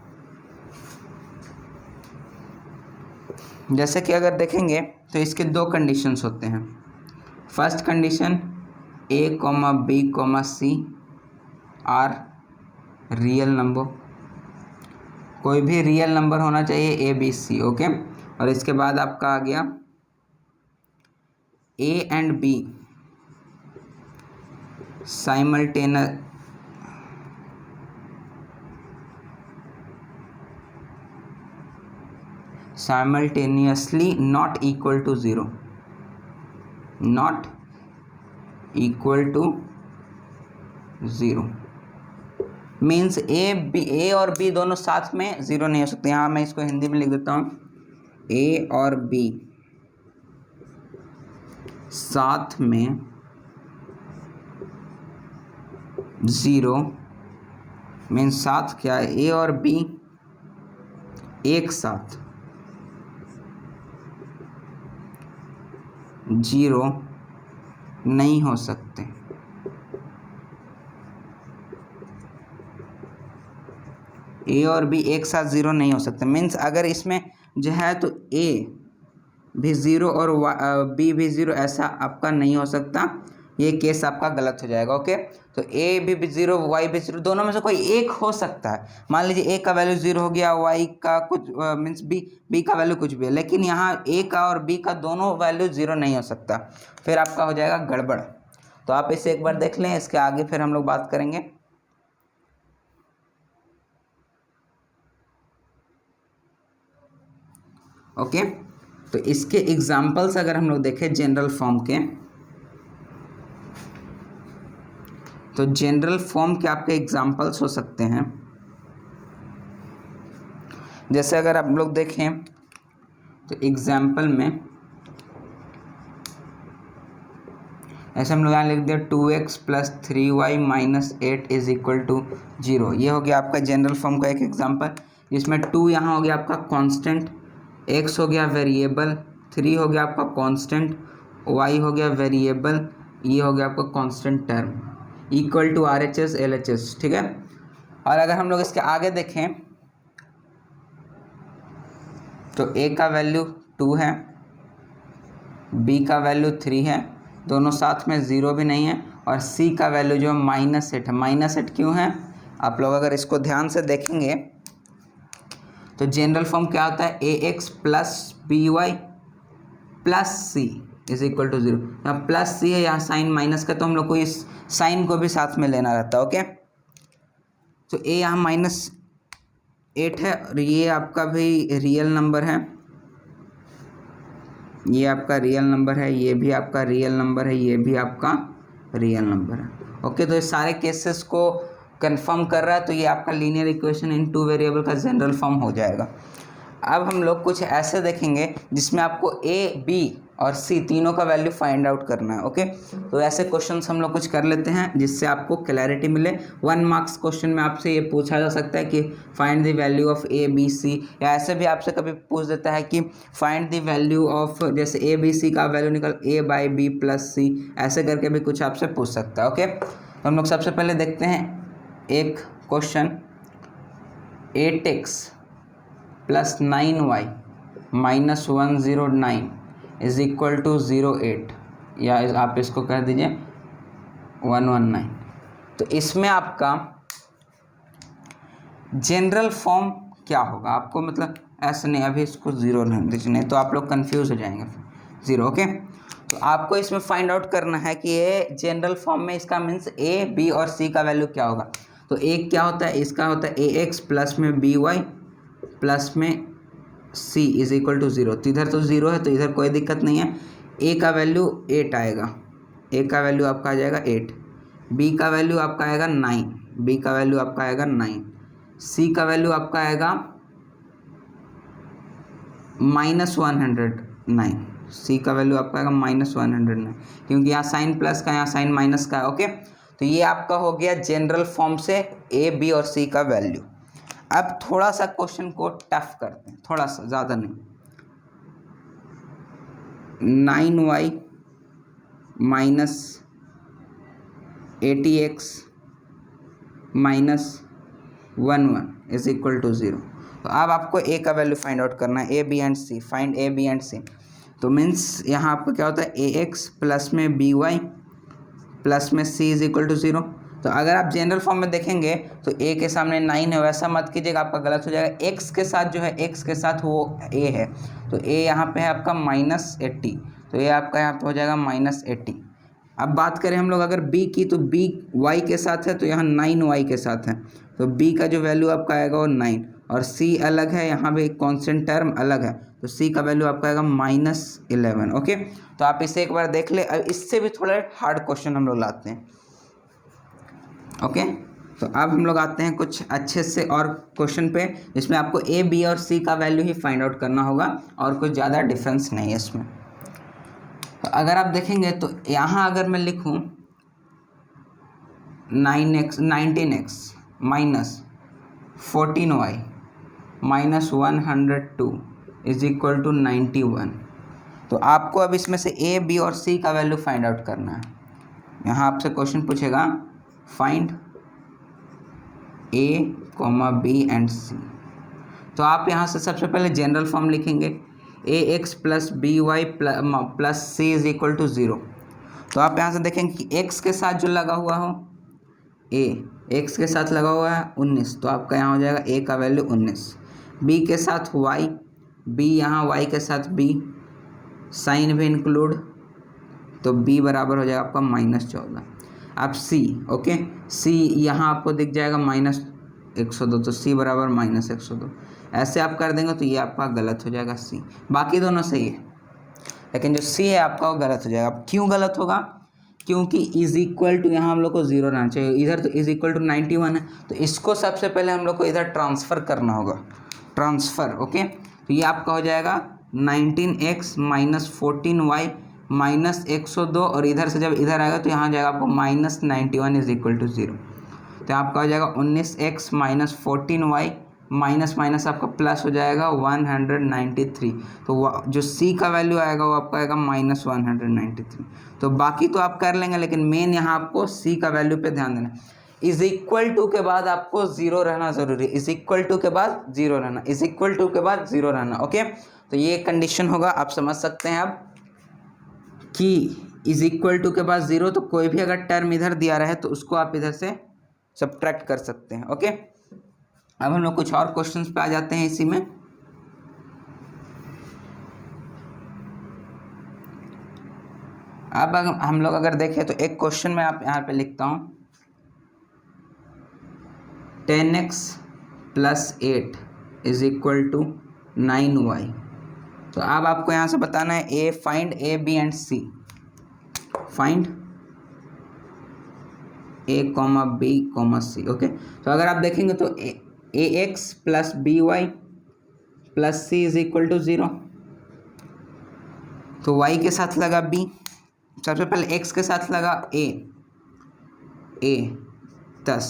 जैसे कि अगर देखेंगे तो इसके दो कंडीशंस होते हैं। First condition a, b, c are real number, कोई भी रियल नंबर होना चाहिए a, b, c। ओके, और इसके बाद आपका आ गया a and b simultaneously not equal to zero, not equal to zero means a और बी दोनों साथ में ज़ीरो नहीं हो सकते। यहाँ मैं इसको हिंदी में लिख देता हूँ, ए और बी साथ में ज़ीरो मीन्स साथ क्या है, ए और बी एक साथ जीरो नहीं हो सकते। ए और बी एक साथ ज़ीरो नहीं हो सकते मीन्स अगर इसमें जो है तो ए भी ज़ीरो और बी भी ज़ीरो, ऐसा आपका नहीं हो सकता। ये केस आपका गलत हो जाएगा। ओके, तो ए भी ज़ीरो वाई भी ज़ीरो, दोनों में से कोई एक हो सकता है। मान लीजिए ए का वैल्यू ज़ीरो हो गया, वाई का कुछ मीन्स बी का वैल्यू कुछ भी है, लेकिन यहाँ ए का और बी का दोनों वैल्यू ज़ीरो नहीं हो सकता, फिर आपका हो जाएगा गड़बड़। तो आप इसे एक बार देख लें, इसके आगे फिर हम लोग बात करेंगे। ओके, तो इसके एग्जाम्पल्स अगर हम लोग देखें जनरल फॉर्म के, तो जनरल फॉर्म के आपके एग्जाम्पल्स हो सकते हैं। जैसे अगर आप लोग देखें तो एग्जाम्पल में ऐसे हम लोग यहाँ लिख दिया 2x plus 3y minus 8 is equal to 0। ये हो गया आपका जनरल फॉर्म का एक एग्जाम्पल, जिसमें 2 यहाँ हो गया आपका कांस्टेंट, x हो गया वेरिएबल, 3 हो गया आपका कांस्टेंट, y हो गया वेरिएबल, ये हो गया आपका constant term, equal to RHS LHS। ठीक है, और अगर हम लोग इसके आगे देखें तो a का वैल्यू 2 है, b का वैल्यू 3 है, दोनों साथ में ज़ीरो भी नहीं है, और सी का वैल्यू जो -8 है। -8 क्यों है? आप लोग अगर इसको ध्यान से देखेंगे तो जनरल फॉर्म क्या होता है, ax plus B Y plus C is equal to 0। यहाँ प्लस सी है, यहाँ साइन माइनस का, तो हम लोग को इस साइन को भी साथ में लेना रहता है। ओके, तो a यहाँ -8 है और ये आपका भी रियल नंबर है, ये आपका रियल नंबर है, ये भी आपका रियल नंबर है, ये भी आपका रियल नंबर है। ओके, तो ये सारे केसेस को कंफर्म कर रहा है, तो ये आपका लीनियर इक्वेशन इन 2 वेरिएबल का जनरल फॉर्म हो जाएगा। अब हम लोग कुछ ऐसे देखेंगे जिसमें आपको a, b और c तीनों का वैल्यू फाइंड आउट करना है। ओके, तो ऐसे क्वेश्चंस हम लोग कुछ कर लेते हैं जिससे आपको क्लैरिटी मिले। 1 मार्क्स क्वेश्चन में आपसे ये पूछा जा सकता है कि find the value of a, b, c, या ऐसे भी आपसे कभी पूछ देता है कि फाइंड द वैल्यू ऑफ, जैसे a, b, c का वैल्यू निकल a by b plus c, ऐसे करके भी कुछ आपसे पूछ सकता है। ओके, तो हम लोग सबसे पहले देखते हैं एक question, 8x plus 9y minus 109 is equal to 08, या आप इसको कह दीजिए 119। तो इसमें आपका जनरल फॉर्म क्या होगा? आपको मतलब ऐसा नहीं, अभी इसको 0 नहीं दीजिए, नहीं तो आप लोग कंफ्यूज हो जाएंगे। 0, ओके। तो आपको इसमें फाइंड आउट करना है कि ये जनरल फॉर्म में इसका मीन्स a, b और c का वैल्यू क्या होगा। तो एक क्या होता है, इसका होता है ax प्लस में by प्लस में c इज इक्वल टू 0। तो इधर तो 0 है, तो इधर कोई दिक्कत नहीं है। a का वैल्यू 8 आएगा, a का वैल्यू आपका आ जाएगा 8, b का वैल्यू आपका आएगा 9, b का वैल्यू आपका आएगा 9, c का वैल्यू आपका आएगा -109, c का वैल्यू आपका आएगा -109, क्योंकि यहाँ साइन प्लस का, यहाँ साइन माइनस का। ओके, तो ये आपका हो गया जनरल फॉर्म से a, b और c का वैल्यू। अब थोड़ा सा क्वेश्चन को टफ करते हैं, थोड़ा सा, ज़्यादा नहीं। 9y minus 80x minus 11 is equal to 0। तो अब आपको a का वैल्यू फाइंड आउट करना है, a, b and c, find a, b and c। तो मीन्स यहाँ आपको क्या होता है, ax प्लस में by प्लस में c इज इक्वल टू 0। तो अगर आप जनरल फॉर्म में देखेंगे तो a के सामने 9 है, वैसा मत कीजिएगा, आपका गलत हो जाएगा। x के साथ जो है, x के साथ वो a है, तो a यहाँ पे है आपका -80, तो ये आपका यहाँ पे हो जाएगा -80। अब बात करें हम लोग अगर b की, तो b y के साथ है, तो यहाँ 9y के साथ है, तो b का जो वैल्यू आपका आएगा वो 9, और c अलग है, यहाँ पे एक कॉन्स्टेंट टर्म अलग है, तो c का वैल्यू आपका आएगा -11। ओके, तो आप इसे एक बार देख ले। अब इससे भी थोड़ा हार्ड क्वेश्चन हम लोग लाते हैं। ओके, तो अब हम लोग आते हैं कुछ अच्छे से और क्वेश्चन पे, जिसमें आपको a, b और c का वैल्यू ही फाइंड आउट करना होगा और कुछ ज़्यादा डिफरेंस नहीं है इसमें। तो अगर आप देखेंगे तो यहाँ अगर मैं लिखूँ 19x minus 14y minus 102 is equal to 91, तो आपको अब इसमें से a, b और c का वैल्यू फाइंड आउट करना है। यहाँ आपसे क्वेश्चन पूछेगा find a, b and c। तो आप यहाँ से सबसे पहले जनरल फॉर्म लिखेंगे, ax plus by plus c is equal to 0। तो आप यहाँ से देखेंगे कि x के साथ जो लगा हुआ हो a, x के साथ लगा हुआ है 19, तो आपका यहाँ हो जाएगा a का वैल्यू 19। b के साथ y, b यहाँ y के साथ b, साइन भी इंक्लूड, तो b बराबर हो जाएगा आपका -14। अब c, ओके, c यहाँ आपको दिख जाएगा -102, तो c बराबर -102। ऐसे आप कर देंगे तो ये आपका गलत हो जाएगा c, बाकी दोनों सही है, लेकिन जो c है आपका वो गलत हो जाएगा। अब क्यों गलत होगा? क्योंकि इज इक्वल टू यहाँ हम लोग को 0 रहना चाहिए, इधर तो इज इक्वल टू 91 है, तो इसको सबसे पहले हम लोग को इधर ट्रांसफ़र करना होगा, ट्रांसफ़र। ओके, तो ये आपका हो जाएगा 19x माइनस 14y माइनस 102, और इधर से जब इधर आएगा तो यहाँ जाएगा आपको -91 इज इक्वल टू 0। तो आपका हो जाएगा 19x minus 14y minus minus आपका प्लस हो जाएगा 193। तो जो c का वैल्यू आएगा वो आपका आएगा -193। तो बाकी तो आप कर लेंगे, लेकिन मेन यहाँ आपको c का वैल्यू पे ध्यान देना। इज इक्वल टू के बाद आपको 0 रहना ज़रूरी है, इज इक्वल टू के बाद 0 रहना, इज इक्वल टू के बाद 0 रहना। ओके, तो ये कंडीशन होगा, आप समझ सकते हैं अब कि इज इक्वल टू के बाद 0, तो कोई भी अगर टर्म इधर दिया रहे तो उसको आप इधर से सब्ट्रैक्ट कर सकते हैं। ओके, अब हम लोग कुछ और क्वेश्चंस पे आ जाते हैं इसी में। अब हम लोग अगर देखें तो एक क्वेश्चन में आप यहाँ पे लिखता हूँ 10x + 8 is equal to 9y। तो अब आपको यहाँ से बताना है find A B and C. Find a, b, c। Okay, तो अगर आप देखेंगे तो ax + by + c is equal to 0। तो y के साथ लगा b, सबसे पहले x के साथ लगा a 10,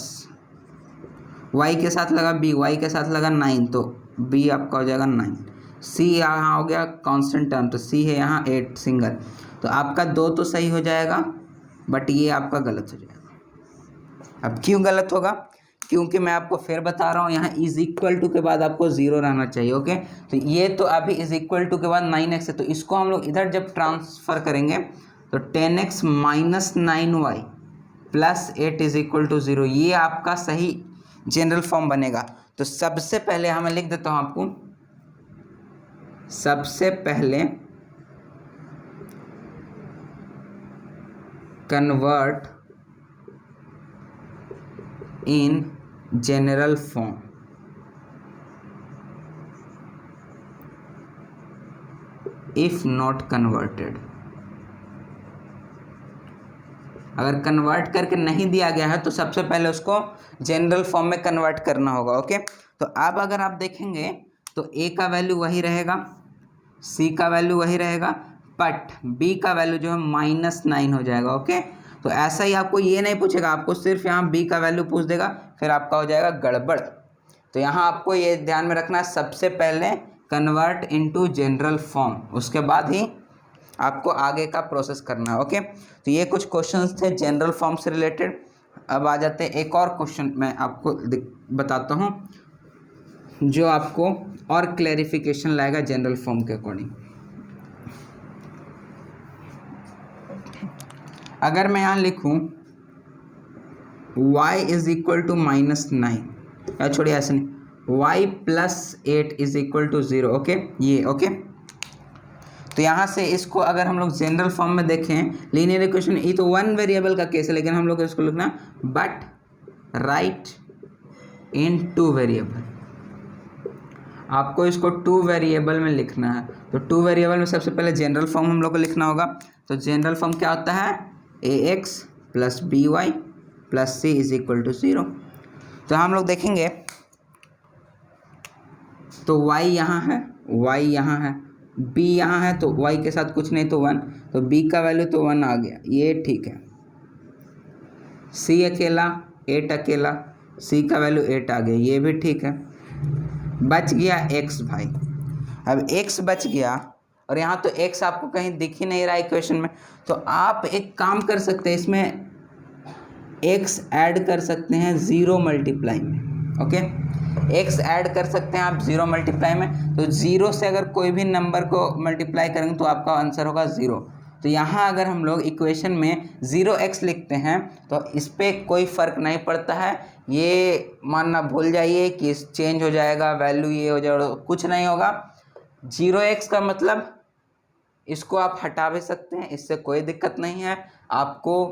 y के साथ लगा b, y के साथ लगा 9, तो b आपका हो जाएगा 9। c यहाँ हो गया कांस्टेंट टर्म, तो c है यहाँ 8 सिंगल। तो आपका 2 तो सही हो जाएगा, बट ये आपका गलत हो जाएगा। अब क्यों गलत होगा? क्योंकि मैं आपको फिर बता रहा हूँ यहाँ इज इक्वल टू के बाद आपको 0 रहना चाहिए। ओके, तो ये तो अभी इज इक्वल टू के बाद 9x है, तो इसको हम लोग इधर जब ट्रांसफर करेंगे तो 10x - 9y + 8 is equal to 0, ये आपका सही जनरल फॉर्म बनेगा। तो सबसे पहले मैं लिख देता हूँ आपको, सबसे पहले convert in general form. If not converted, अगर कन्वर्ट करके नहीं दिया गया है तो सबसे पहले उसको जनरल फॉर्म में कन्वर्ट करना होगा। ओके, तो अब अगर आप देखेंगे तो a का वैल्यू वही रहेगा, c का वैल्यू वही रहेगा, बट b का वैल्यू जो है -9 हो जाएगा। ओके, तो ऐसा ही आपको ये नहीं पूछेगा, आपको सिर्फ यहाँ b का वैल्यू पूछ देगा, फिर आपका हो जाएगा गड़बड़। तो यहाँ आपको ये ध्यान में रखना है, सबसे पहले कन्वर्ट इनटू जनरल फॉर्म, उसके बाद ही आपको आगे का प्रोसेस करना है। ओके, तो ये कुछ क्वेश्चंस थे जनरल फॉर्म से रिलेटेड। अब आ जाते हैं एक और क्वेश्चन मैं आपको बताता हूँ जो आपको और क्लैरिफिकेशन लाएगा जनरल फॉर्म के अकॉर्डिंग। अगर मैं यहाँ लिखूँ y इज इक्वल टू -9, या छोड़िए ऐसे नहीं, y + 8 is equal to 0। Okay, ये ओके, तो यहाँ से इसको अगर हम लोग जनरल फॉर्म में देखें, लीनियर इक्वेशन, ये तो 1 वेरिएबल का केस है, लेकिन हम लोग इसको लिखना बट राइट इन 2 वेरिएबल। आपको इसको 2 वेरिएबल में लिखना है, तो 2 वेरिएबल में सबसे पहले जनरल फॉर्म हम लोग को लिखना होगा। तो जनरल फॉर्म क्या होता है? ax + by + c is equal to 0। तो हम लोग देखेंगे तो y यहाँ है, y यहाँ है, b यहाँ है, तो y के साथ कुछ नहीं तो 1, तो b का वैल्यू तो 1 आ गया, ये ठीक है। c अकेला, 8 अकेला, c का वैल्यू 8 आ गया, ये भी ठीक है। बच गया x भाई, अब x बच गया, और यहाँ तो x आपको कहीं दिख ही नहीं रहा इक्वेशन में, तो आप एक काम कर सकते हैं, इसमें x ऐड कर सकते हैं 0 मल्टीप्लाई में। ओके, x ऐड कर सकते हैं आप 0 मल्टीप्लाई में, तो 0 से अगर कोई भी नंबर को मल्टीप्लाई करेंगे तो आपका आंसर होगा 0। तो यहाँ अगर हम लोग इक्वेशन में 0x लिखते हैं तो इस पर कोई फ़र्क नहीं पड़ता है, ये मानना भूल जाइए कि चेंज हो जाएगा वैल्यू, ये हो जाएगा, कुछ नहीं होगा। 0x का मतलब इसको आप हटा भी सकते हैं, इससे कोई दिक्कत नहीं है, आपको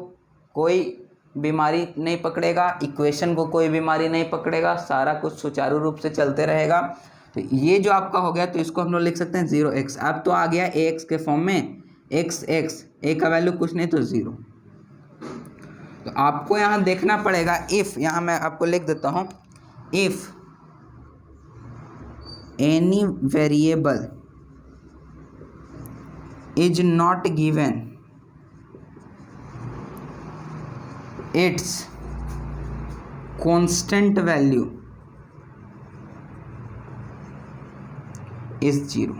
कोई बीमारी नहीं पकड़ेगा, इक्वेशन को कोई बीमारी नहीं पकड़ेगा, सारा कुछ सुचारू रूप से चलते रहेगा। तो ये जो आपका हो गया, तो इसको हम लोग लिख सकते हैं 0x। अब तो आ गया ax के फॉर्म में, x a का वैल्यू कुछ नहीं तो 0। तो आपको यहाँ देखना पड़ेगा, इफ़, यहाँ मैं आपको लिख देता हूँ, if any variable is not given it's constant value is 0।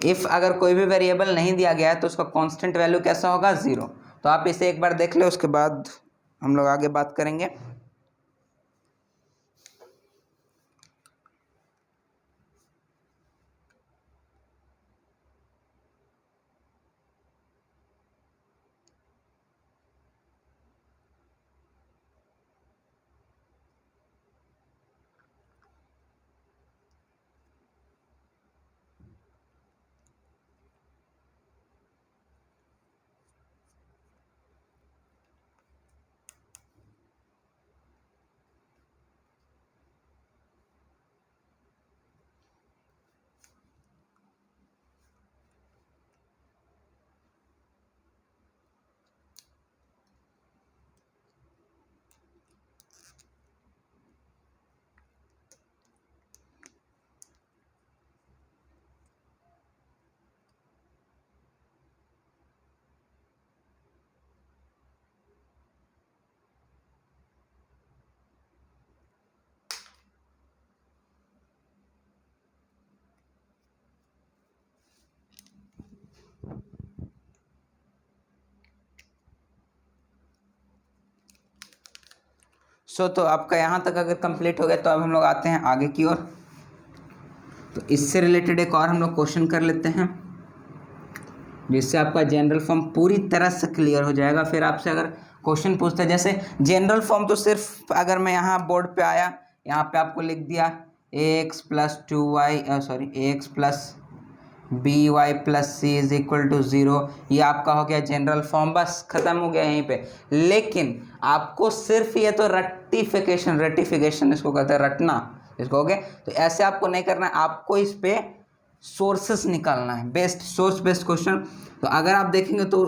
If अगर कोई भी वेरिएबल नहीं दिया गया है तो उसका कांस्टेंट वैल्यू कैसा होगा? 0। तो आप इसे एक बार देख ले, उसके बाद हम लोग आगे बात करेंगे। तो आपका यहाँ तक अगर कंप्लीट हो गया तो अब हम लोग आते हैं आगे की ओर। तो इससे रिलेटेड एक और हम लोग क्वेश्चन कर लेते हैं, जिससे आपका जनरल फॉर्म पूरी तरह से क्लियर हो जाएगा। फिर आपसे अगर क्वेश्चन पूछते हैं, जैसे जनरल फॉर्म तो सिर्फ अगर मैं यहाँ बोर्ड पे आया, यहाँ पे आपको लिख दिया ax plus 2y sorry ax plus B Y plus C is equal to 0, ये आपका हो गया जनरल फॉर्म, बस खत्म हो गया यहीं पे। लेकिन आपको सिर्फ ये तो रेटिफिकेशन इसको कहते हैं, रटना इसको हो गया। तो ऐसे आपको नहीं करना है, आपको इस पे सोर्सेस निकालना है, बेस्ट सोर्स बेस्ड क्वेश्चन। तो अगर आप देखेंगे तो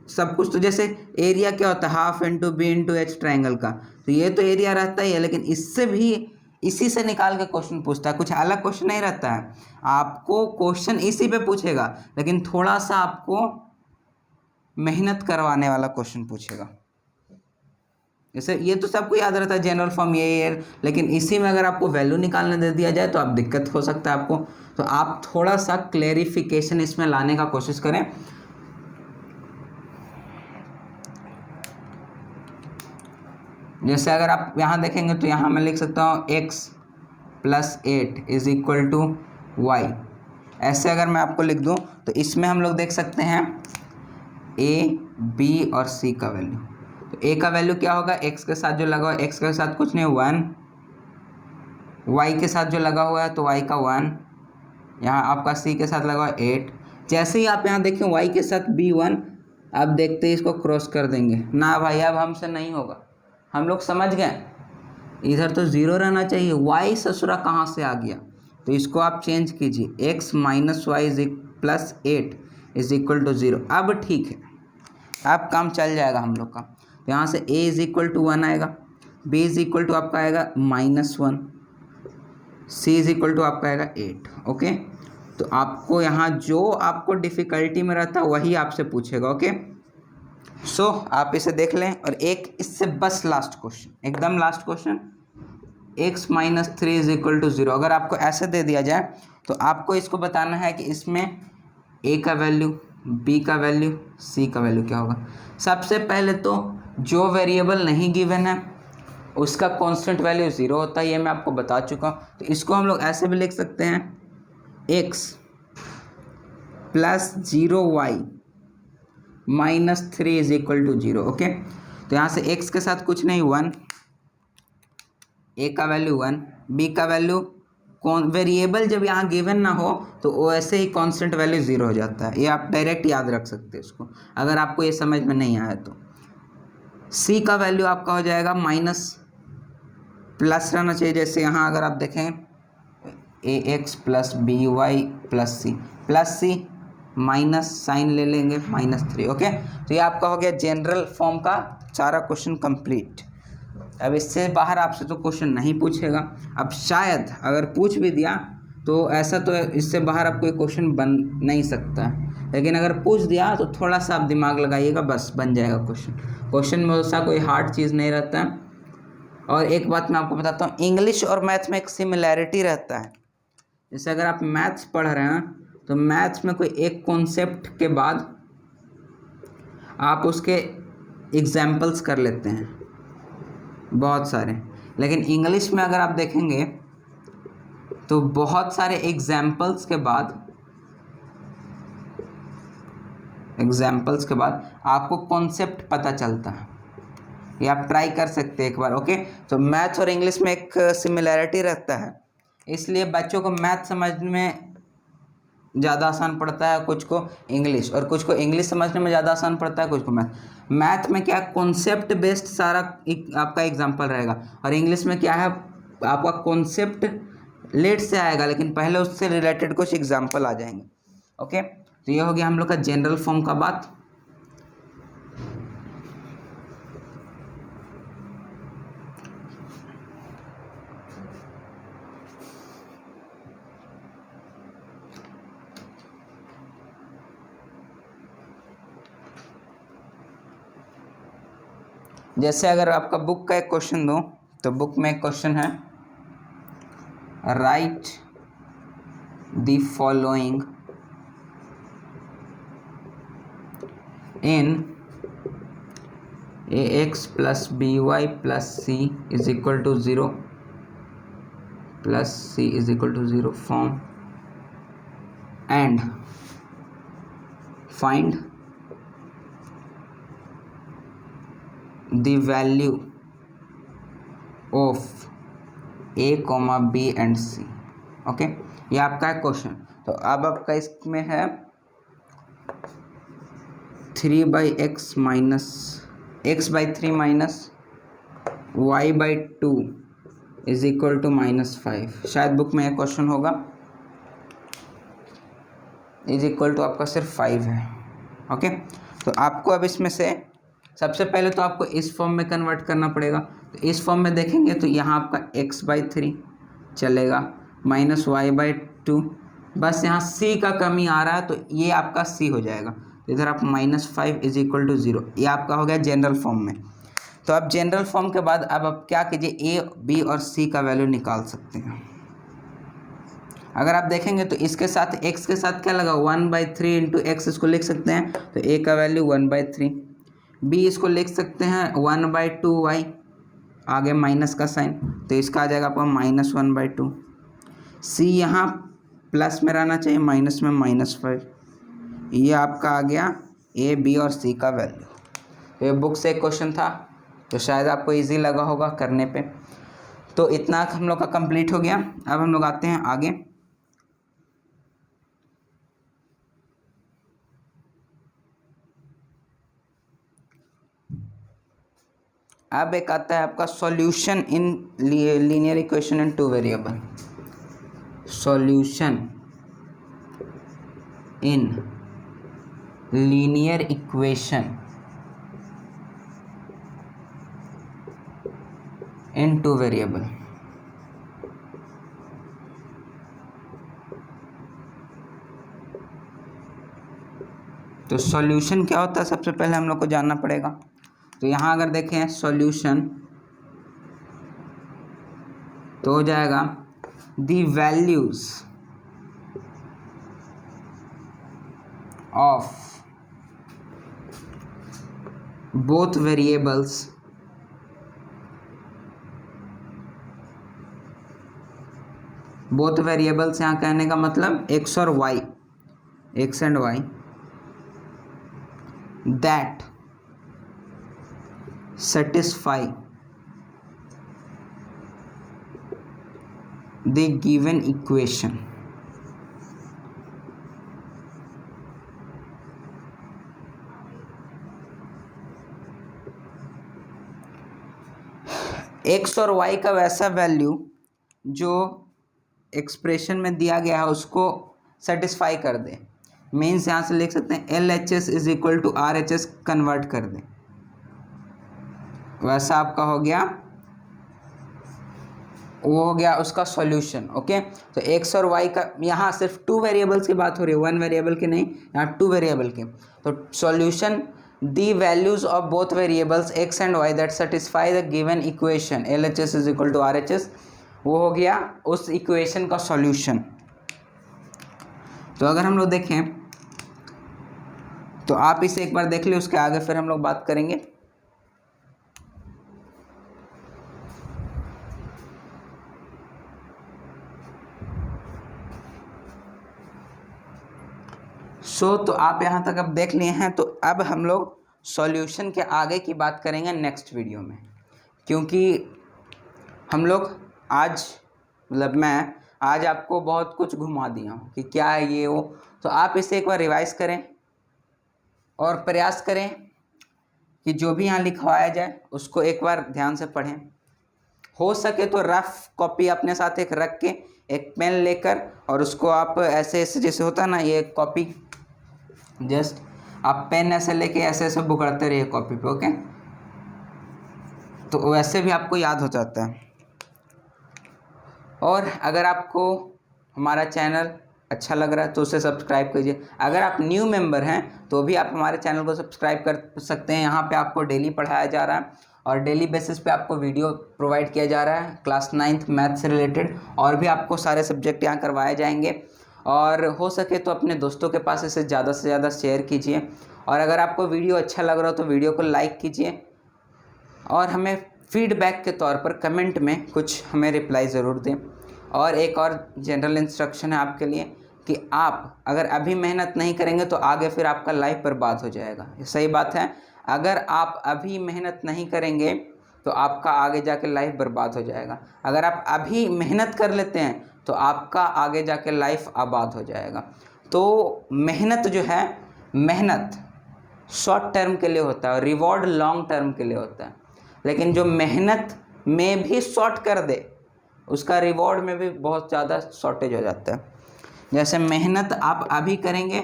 सब कुछ, तो जैसे एरिया क्या होता है, half into B into H triangle का, तो ये तो एरिया रहता ही है, लेकिन इससे भी इसी से निकाल के क्वेश्चन पूछता है, कुछ अलग क्वेश्चन नहीं रहता है। आपको क्वेश्चन इसी पे पूछेगा, लेकिन थोड़ा सा आपको मेहनत करवाने वाला क्वेश्चन पूछेगा। जैसे ये तो सबको याद रहता है जनरल फॉर्म ये, लेकिन इसी में अगर आपको वैल्यू निकालने दे दिया जाए तो आप दिक्कत हो सकता है आपको। तो आप थोड़ा सा क्लेरिफिकेशन इसमें लाने का कोशिश करें। जैसे अगर आप यहाँ देखेंगे तो यहाँ मैं लिख सकता हूँ x plus 8 is equal to Y. ऐसे अगर मैं आपको लिख दूँ तो इसमें हम लोग देख सकते हैं a, b और c का वैल्यू। तो a का वैल्यू क्या होगा, x के साथ जो लगा हुआ है, x के साथ कुछ नहीं 1, y के साथ जो लगा हुआ है तो y का 1, यहाँ आपका c के साथ लगा हुआ है 8। जैसे ही आप यहाँ देखें y के साथ b1, अब देखते ही इसको क्रॉस कर देंगे ना भाई, अब हमसे नहीं होगा, हम लोग समझ गए इधर तो 0 रहना चाहिए। y ससुरा कहाँ से आ गया, तो इसको आप चेंज कीजिए, x minus Y plus 8 is equal to 0। अब ठीक है, अब काम चल जाएगा हम लोग का। तो यहाँ से a इज इक्वल टू 1 आएगा, b इज इक्वल टू आपका आएगा -1, c इज इक्वल टू आपका आएगा 8। ओके, तो आपको यहाँ जो आपको डिफ़िकल्टी में रहता है वही आपसे पूछेगा। ओके, सो आप इसे देख लें। और एक इससे बस लास्ट क्वेश्चन, एकदम last question, x minus 3 is equal to 0। अगर आपको ऐसे दे दिया जाए तो आपको इसको बताना है कि इसमें a का वैल्यू, b का वैल्यू, c का वैल्यू क्या होगा। सबसे पहले तो जो वेरिएबल नहीं गिवन है उसका कांस्टेंट वैल्यू 0 होता है, ये मैं आपको बता चुका हूँ। तो इसको हम लोग ऐसे भी लिख सकते हैं, x plus 0y minus 3 is equal to 0। Okay, तो यहाँ से x के साथ कुछ नहीं 1, a का वैल्यू 1, b का वैल्यू, कौन वेरिएबल जब यहाँ गिवन ना हो तो वो ऐसे ही कांस्टेंट वैल्यू 0 हो जाता है, ये आप डायरेक्ट याद रख सकते हैं इसको, अगर आपको ये समझ में नहीं आया तो। c का वैल्यू आपका हो जाएगा माइनस, प्लस रहना चाहिए, जैसे यहाँ अगर आप देखें ax plus B Y plus c minus sign ले लेंगे -3। ओके, तो ये आपका हो गया जनरल फॉर्म का सारा क्वेश्चन कंप्लीट। अब इससे बाहर आपसे तो क्वेश्चन नहीं पूछेगा। अब शायद अगर पूछ भी दिया तो ऐसा तो इससे बाहर आपको क्वेश्चन बन नहीं सकता है, लेकिन अगर पूछ दिया तो थोड़ा सा आप दिमाग लगाइएगा, बस बन जाएगा क्वेश्चन। क्वेश्चन में उसका कोई हार्ड चीज़ नहीं रहता है। और एक बात मैं आपको बताता हूँ, इंग्लिश और मैथ में एक सिमिलैरिटी रहता है। जैसे अगर आप मैथ्स पढ़ रहे हैं तो मैथ्स में कोई एक कॉन्सेप्ट के बाद आप उसके एग्जाम्पल्स कर लेते हैं बहुत सारे, लेकिन इंग्लिश में अगर आप देखेंगे तो बहुत सारे एग्जाम्पल्स के बाद आपको कॉन्सेप्ट पता चलता है। ये आप ट्राई कर सकते हैं एक बार। ओके, तो मैथ्स और इंग्लिश में एक सिमिलैरिटी रहता है, इसलिए बच्चों को मैथ समझने में ज़्यादा आसान पड़ता है, कुछ को इंग्लिश, और कुछ को इंग्लिश समझने में ज़्यादा आसान पड़ता है, कुछ को मैथ। मैथ में क्या कॉन्सेप्ट बेस्ड सारा आपका एग्जाम्पल रहेगा, और इंग्लिश में क्या है आपका कॉन्सेप्ट लेट से आएगा, लेकिन पहले उससे रिलेटेड कुछ एग्जाम्पल आ जाएंगे। ओके, तो ये हो गया हम लोग का जनरल फॉर्म का बात। जैसे अगर आपका बुक का एक क्वेश्चन दूं तो बुक में एक क्वेश्चन है, write the following in ax plus B Y plus C is equal to 0 plus C is equal to 0 form and find the value of a, b and c। Okay, ये आपका है question. तो अब आपका इसमें है 3/x minus x/3 minus y/2 is equal to -5। शायद book में एक क्वेश्चन होगा, इज इक्वल टू आपका सिर्फ 5 है। ओके, तो आपको अब इसमें से सबसे पहले तो आपको इस फॉर्म में कन्वर्ट करना पड़ेगा। तो इस फॉर्म में देखेंगे तो यहाँ आपका x/3 चलेगा माइनस y/2, बस यहाँ c का कमी आ रहा है तो ये आपका c हो जाएगा। तो इधर आप -5 इज इक्वल टू 0, ये आपका हो गया जनरल फॉर्म में। तो अब जनरल फॉर्म के बाद अब आप क्या कीजिए, a, b और c का वैल्यू निकाल सकते हैं। अगर आप देखेंगे तो इसके साथ x के साथ क्या लगा 1/3 इंटू एक्स, इसको लिख सकते हैं। तो a का वैल्यू 1/3, b इसको लिख सकते हैं 1/2y, आगे माइनस का साइन, तो इसका आ जाएगा आपका -1/2। c यहाँ प्लस में रहना चाहिए, माइनस में -5। ये आपका आ गया a, b और c का वैल्यू। ये बुक से एक क्वेश्चन था, तो शायद आपको इजी लगा होगा करने पे। तो इतना हम लोग का कंप्लीट हो गया। अब हम लोग आते हैं आगे। अब एक आता है आपका solution in linear equation in 2 variable. Solution in linear equation in 2 variable. तो सॉल्यूशन क्या होता है सबसे पहले हम लोग को जानना पड़ेगा। तो यहाँ अगर देखें सॉल्यूशन, तो हो जाएगा the values of both variables यहाँ कहने का मतलब x और y, x and y, that satisfy the given equation। x और y का वैसा वैल्यू जो एक्सप्रेशन में दिया गया है उसको सेटिस्फाई कर दे। मीन्स यहाँ से लिख सकते हैं LHS is equal to RHS convert कर दे, वैसा आपका हो गया, वो हो गया उसका सॉल्यूशन। ओके, तो x और y का यहाँ सिर्फ 2 वेरिएबल्स की बात हो रही है, 1 वेरिएबल की नहीं, यहाँ 2 वेरिएबल की। तो solution the values of both variables x and y that satisfy the given equation LHS is equal to RHS, वो हो गया उस इक्वेशन का सॉल्यूशन। तो अगर हम लोग देखें तो आप इसे एक बार देख ले, उसके आगे फिर हम लोग बात करेंगे। तो आप यहाँ तक अब देख लिए हैं। तो अब हम लोग सॉल्यूशन के आगे की बात करेंगे नेक्स्ट वीडियो में, क्योंकि हम लोग आज मैं आज आपको बहुत कुछ घुमा दिया हूँ कि क्या है ये वो। तो आप इसे एक बार रिवाइज करें और प्रयास करें कि जो भी यहाँ लिखवाया जाए उसको एक बार ध्यान से पढ़ें। हो सके तो रफ कॉपी अपने साथ एक रख के, एक पेन लेकर, और उसको आप ऐसे ऐसे जैसे होता है ना, ये कॉपी जस्ट आप पेन ऐसे लेके ऐसे ऐसे बुकड़ते रहिए कॉपी पे। ओके, तो वैसे भी आपको याद हो जाता है। और अगर आपको हमारा चैनल अच्छा लग रहा है तो उसे सब्सक्राइब कीजिए। अगर आप न्यू मेंबर हैं तो भी आप हमारे चैनल को सब्सक्राइब कर सकते हैं। यहाँ पे आपको डेली पढ़ाया जा रहा है और डेली बेसिस पे आपको वीडियो प्रोवाइड किया जा रहा है क्लास 9th मैथ से रिलेटेड, और भी आपको सारे सब्जेक्ट यहाँ करवाए जाएंगे। और हो सके तो अपने दोस्तों के पास इसे ज़्यादा से ज़्यादा शेयर कीजिए। और अगर आपको वीडियो अच्छा लग रहा हो तो वीडियो को लाइक कीजिए और हमें फीडबैक के तौर पर कमेंट में कुछ हमें रिप्लाई ज़रूर दें। और एक और जनरल इंस्ट्रक्शन है आपके लिए कि आप अगर अभी मेहनत नहीं करेंगे तो आगे फिर आपका लाइफ बर्बाद हो जाएगा। ये सही बात है, अगर आप अभी मेहनत नहीं करेंगे तो आपका आगे जाके लाइफ बर्बाद हो जाएगा। अगर आप अभी मेहनत कर लेते हैं तो आपका आगे जाके लाइफ आबाद हो जाएगा। तो मेहनत जो है, मेहनत शॉर्ट टर्म के लिए होता है और रिवॉर्ड लॉन्ग टर्म के लिए होता है। लेकिन जो मेहनत में भी शॉर्ट कर दे उसका रिवॉर्ड में भी बहुत ज़्यादा शॉर्टेज हो जाता है। जैसे मेहनत आप अभी करेंगे,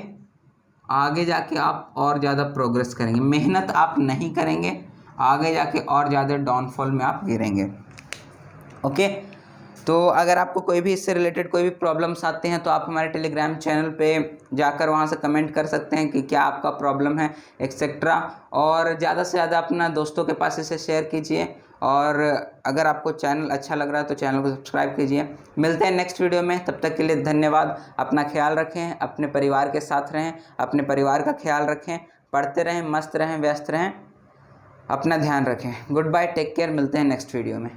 आगे जाके आप और ज़्यादा प्रोग्रेस करेंगे। मेहनत आप नहीं करेंगे, आगे जाके और ज़्यादा डाउनफॉल में आप गिरेंगे। ओके, तो अगर आपको कोई भी इससे रिलेटेड कोई भी प्रॉब्लम्स आते हैं तो आप हमारे टेलीग्राम चैनल पे जाकर वहाँ से कमेंट कर सकते हैं कि क्या आपका प्रॉब्लम है एक्सेट्रा। और ज़्यादा से ज़्यादा अपना दोस्तों के पास इसे शेयर कीजिए। और अगर आपको चैनल अच्छा लग रहा है तो चैनल को सब्सक्राइब कीजिए। मिलते हैं नेक्स्ट वीडियो में, तब तक के लिए धन्यवाद। अपना ख्याल रखें, अपने परिवार के साथ रहें, अपने परिवार का ख्याल रखें, पढ़ते रहें, मस्त रहें, व्यस्त रहें, अपना ध्यान रखें। गुड बाय, टेक केयर, मिलते हैं नेक्स्ट वीडियो में।